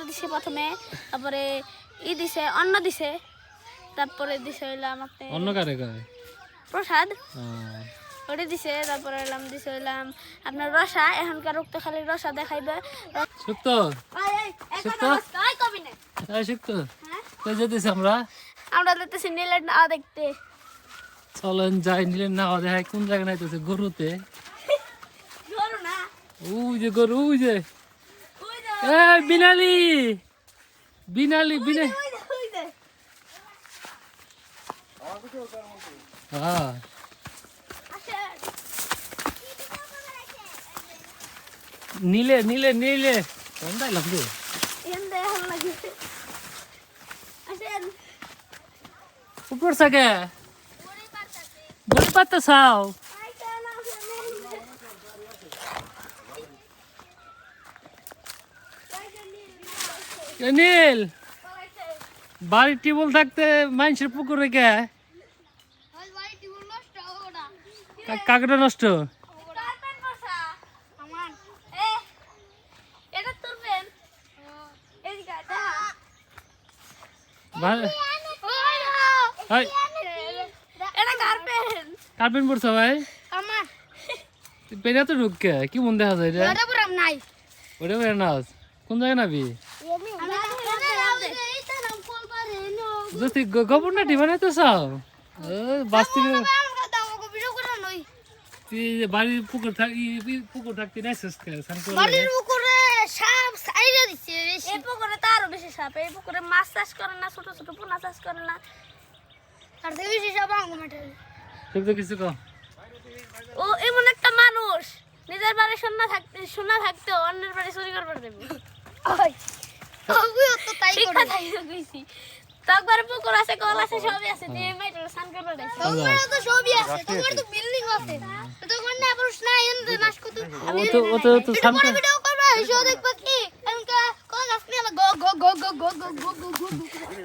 দিছে প্রথমে, তারপরে দিছে অন্ন দিছে, তারপরে দিছে হইলাম আপনি অন্য কারে কয় প্রসাদ ও ওটা দিছে, তারপরে হইলাম দিছে হইলাম আপনার রসা। এখনকার রক্ত খালি রসা দেখাইবে। সুক্ত সুক্ত কবি না এই সুক্ত কই যেতেছি আমরা আমরা দেখতেছি নীলের না দেখতে। চলেন যাই নিলেন না দেখাই কোন জায়গা নাইতেছে গরুতে গরু না, ওই যে গরু ওই যে ওই যে এই বিনালি বিনালি বিনে ওই যে হ্যাঁ আসেন। নীলে নীলে নীলে কোনটা লাগবে এন্দে এখন লাগি আসেন। উপর থেকে বড়ি পাতা চাও নীল বাড়ির টিউবওয়েল থাকতে মানুষের পুকুর রেখে কাকড়া নষ্ট কার্পেন পড়ছো ভাই পেরা তো ঢুকে কি মন দেখা যায় রে ওটা বের নাচ কোন জায়গায় নাবি যদি গোবর না টিভা নাই তো চাও বাস্তি বাড়ির পুকুর পুকুর থাকতে নাই এই পুকুরে তো আরো বেশি সাপ। এই পুকুরে মাছ চাষ করে না, ছোট ছোট পোনা চাষ করে না, তার থেকে বেশি সাপ কিছু কম ও এমন একটা মানুষ নিজের বাড়ি শোনা থাকতে অন্যের বাড়ি চুরি করবার দেবে। শিক্ষা তাই তো কইছি। তারপরে পুকুর আছে, কল আছে, সবই আছে, দিয়ে মাইটা স্নান করবার দেয়। তোমার তো সবই আছে, তোমার তো বিল্ডিং আছে, তোমার না পুরুষ না এন্ড নাশ কত ও তো সামনে ভিডিও করবা এসো দেখবা কি এমকা কল আসলে গো গো গো গো গো গো গো গো গো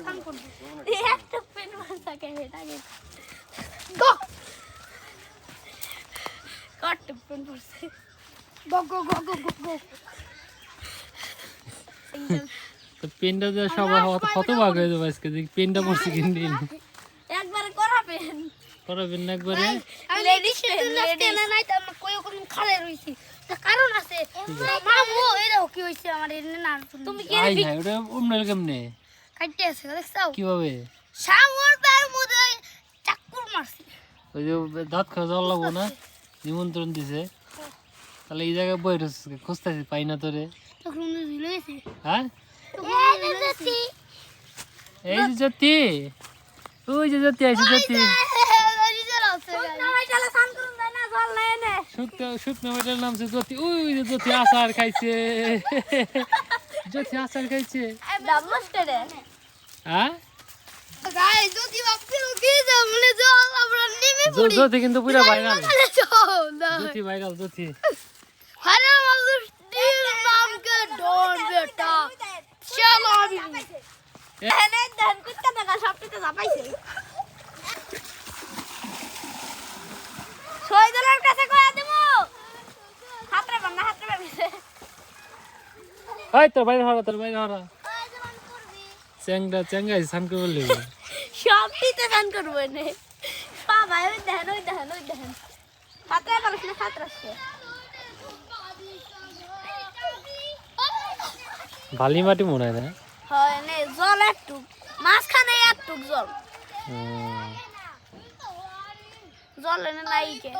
স্নান করবে। এই একটা পেন মারতা কে হেটাকে গো কট পেন পড়ছে গো গো গো গো গো গো। তো পেনটা যে সবাই কত ভাগ হয়ে যাবে আজকে দেখি পেনটা পড়ছে কিনদিন একবারে করা পেন করাবেন না একবারে লেডিস পেন নাই তো আমরা কই কোন খালে রইছি তা কারণ আছে মামু এরাও কি হইছে আমার এনে না তুমি কি আই না ওটা উমনাল কেমনে কাটতে আছে দেখছাও কিভাবে সামর পায়ের মধ্যে চাকুর মারছি। ওই যে দাঁত খাওয়া যাওয়া লাগবো না নিমন্ত্রণ দিছে তাহলে এই জায়গায় বই রয়েছে খুঁজতেছি পাই না তোরে তখন ঝুলে গেছে হ্যাঁ এই এই যে জ্যোতি ওই যে জ্যোতি আছে জ্যোতি শুকনো মেয়েটার নাম হচ্ছে জ্যোতি ওই যে জ্যোতি আচার খাইছে জ্যোতি আচার খাইছে হ্যাঁ জ্যোতি কিন্তু পুরা ভাইরাল জ্যোতি ভাইরাল জ্যোতি ওই তোর বাইরে হরা তোর বাইরে হরা চ্যাংড়া চ্যাংড়া সানকে বললি সবটিতে গান করবো না বাবা ওই দেখেন ওই দেখেন ওই দেখেন খাতরা পারিস না খাতরাসকে বালি মাটি মনে হয় না হয় নে জল একটু মাঝখানে একটু জল জল এনে নাই কে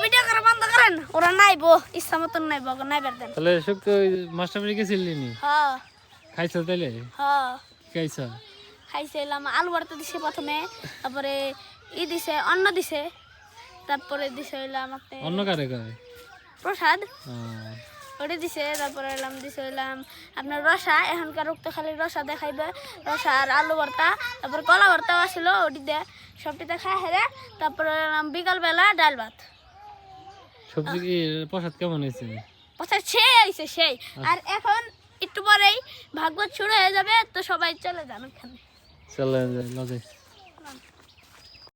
ভিডিও করা বন্ধ করেন ওরা নাইবো ইচ্ছা মতন নাইবো নাইবার দেন তাহলে শুক্তো মাস্টার বাড়ি গেছিলি নি হ্যাঁ খাইছো তাইলে হ্যাঁ খাইছো খাইছিলাম আলু ভর্তা দিছে প্রথমে, তারপরে দিছে অন্ন দিছে, তারপরে দিছে হইলাম আপনি অন্য কারে কয় প্রসাদ ওটা দিছে, তারপরে হইলাম দিছে হইলাম আপনার রসা। এখনকার রক্ত খালি রসা দেখাইবে, রসা আর আলু ভর্তা, তারপর কলা ভর্তাও আসলো ওটি দিয়ে সবটিতে খাই হেরে। তারপরে হইলাম বিকালবেলা ডাল ভাত। সবজি কি প্রসাদ কেমন হয়েছে? প্রসাদ সেই আইছে সেই। আর এখন একটু পরেই ভাগবত শুরু হয়ে যাবে, তো সবাই চলে যান ওখানে। চলে